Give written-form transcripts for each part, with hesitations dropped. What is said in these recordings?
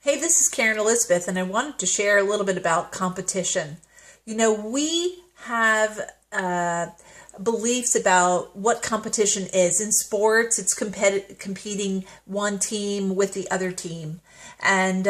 Hey, this is Karen Elizabeth, and I wanted to share a little bit about competition. We have beliefs about what competition is. In sports, it's competing one team with the other team. And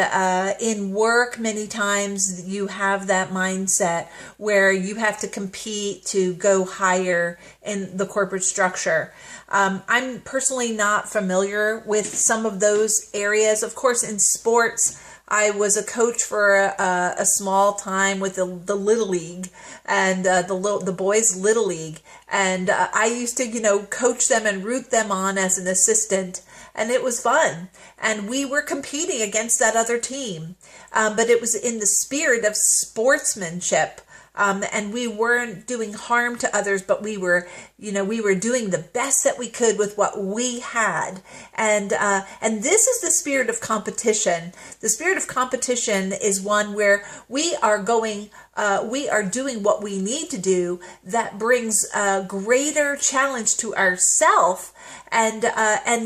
in work, many times you have that mindset where you have to compete to go higher in the corporate structure. I'm personally not familiar with some of those areas. Of course, in sports, I was a coach for a small time with the Little League and the boys Little League, and I used to coach them and root them on as an assistant, and it was fun. And we were competing against that other team, but it was in the spirit of sportsmanship. And we weren't doing harm to others, but we were doing the best that we could with what we had. And this is the spirit of competition. The spirit of competition is one where we are doing what we need to do that brings a greater challenge to ourselves and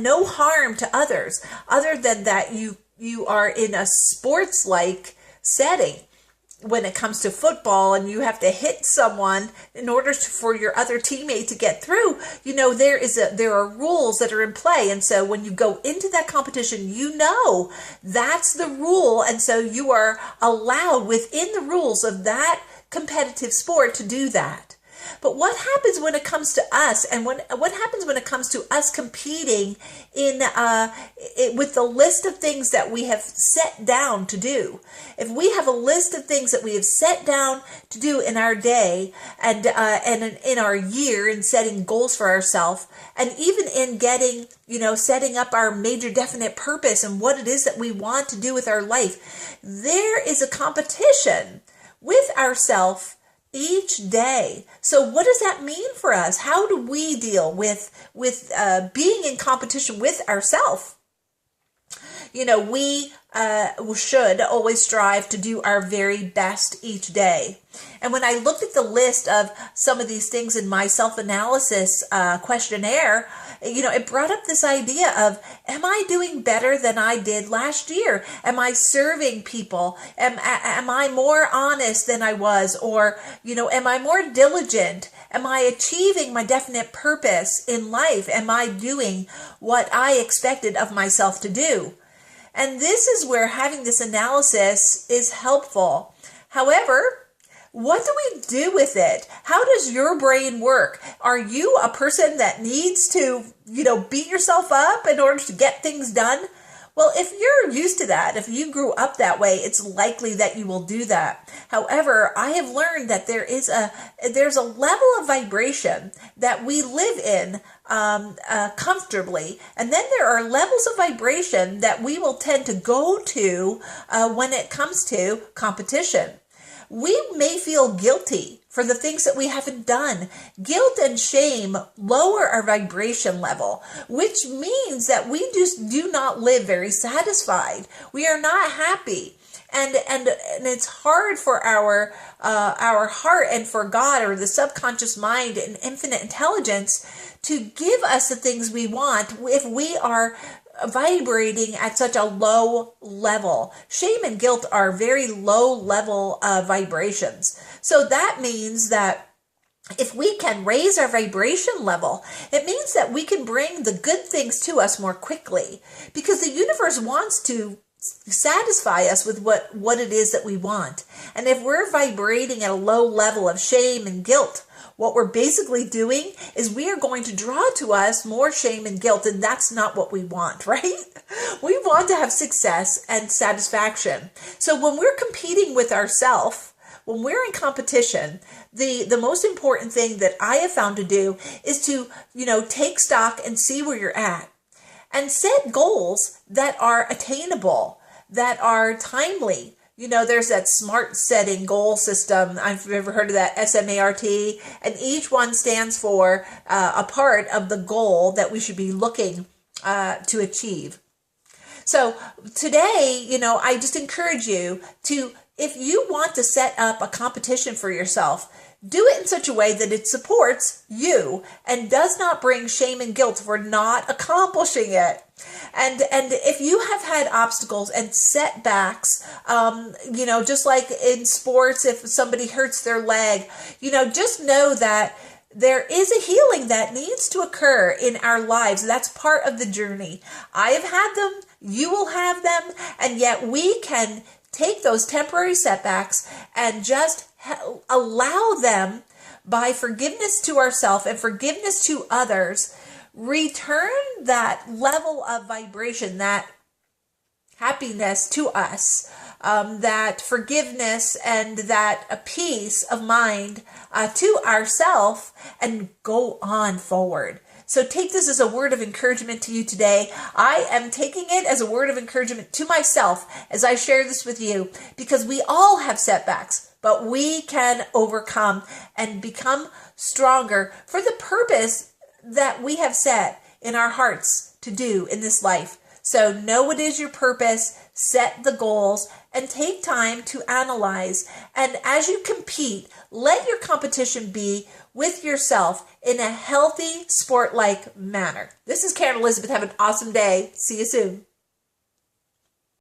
no harm to others, other than that you are in a sports-like setting. When it comes to football and you have to hit someone in order for your other teammate to get through, there are rules that are in play. And so when you go into that competition, that's the rule. And so you are allowed within the rules of that competitive sport to do that. But what happens when it comes to us, and what happens when it comes to us competing with the list of things that we have set down to do? If we have a list of things that we have set down to do in our day and in our year, in setting goals for ourselves, and even in setting up our major definite purpose and what it is that we want to do with our life, there is a competition with ourselves each day. So what does that mean for us? How do we deal with being in competition with ourselves? We should always strive to do our very best each day. And when I looked at the list of some of these things in my self-analysis questionnaire, it brought up this idea of, am I doing better than I did last year? Am I serving people? Am I more honest than I was? Or, am I more diligent? Am I achieving my definite purpose in life? Am I doing what I expected of myself to do? And this is where having this analysis is helpful. However, what do we do with it? How does your brain work? Are you a person that needs to, beat yourself up in order to get things done? Well, if you're used to that, if you grew up that way, it's likely that you will do that. However, I have learned that there's a level of vibration that we live in comfortably, and then there are levels of vibration that we will tend to go to when it comes to competition. We may feel guilty for the things that we haven't done. Guilt and shame lower our vibration level, which means that we just do not live very satisfied. We are not happy. And it's hard for our heart and for God, or the subconscious mind and infinite intelligence, to give us the things we want if we are vibrating at such a low level. Shame and guilt are very low level vibrations. So that means that if we can raise our vibration level, it means that we can bring the good things to us more quickly, because the universe wants to satisfy us with what it is that we want. And if we're vibrating at a low level of shame and guilt, what we're basically doing is we are going to draw to us more shame and guilt, and that's not what we want, right? We want to have success and satisfaction. So when we're competing with ourselves, when we're in competition, the most important thing that I have found to do is to, take stock and see where you're at, and set goals that are attainable, that are timely. There's that SMART setting goal system. I've never heard of that, SMART, and each one stands for a part of the goal that we should be looking to achieve. So today, I just encourage you to, if you want to set up a competition for yourself, do it in such a way that it supports you and does not bring shame and guilt for not accomplishing it. And if you have had obstacles and setbacks, just like in sports, if somebody hurts their leg, just know that there is a healing that needs to occur in our lives. That's part of the journey. I have had them, you will have them, and yet we can take those temporary setbacks and just allow them, by forgiveness to ourselves and forgiveness to others, return that level of vibration, that happiness to us, that forgiveness and that peace of mind to ourselves, and go on forward. So take this as a word of encouragement to you today. I am taking it as a word of encouragement to myself as I share this with you, because we all have setbacks, but we can overcome and become stronger for the purpose that we have set in our hearts to do in this life. So know what is your purpose, set the goals, and take time to analyze. And as you compete, let your competition be with yourself in a healthy, sport-like manner. This is Karen Elizabeth. Have an awesome day. See you soon.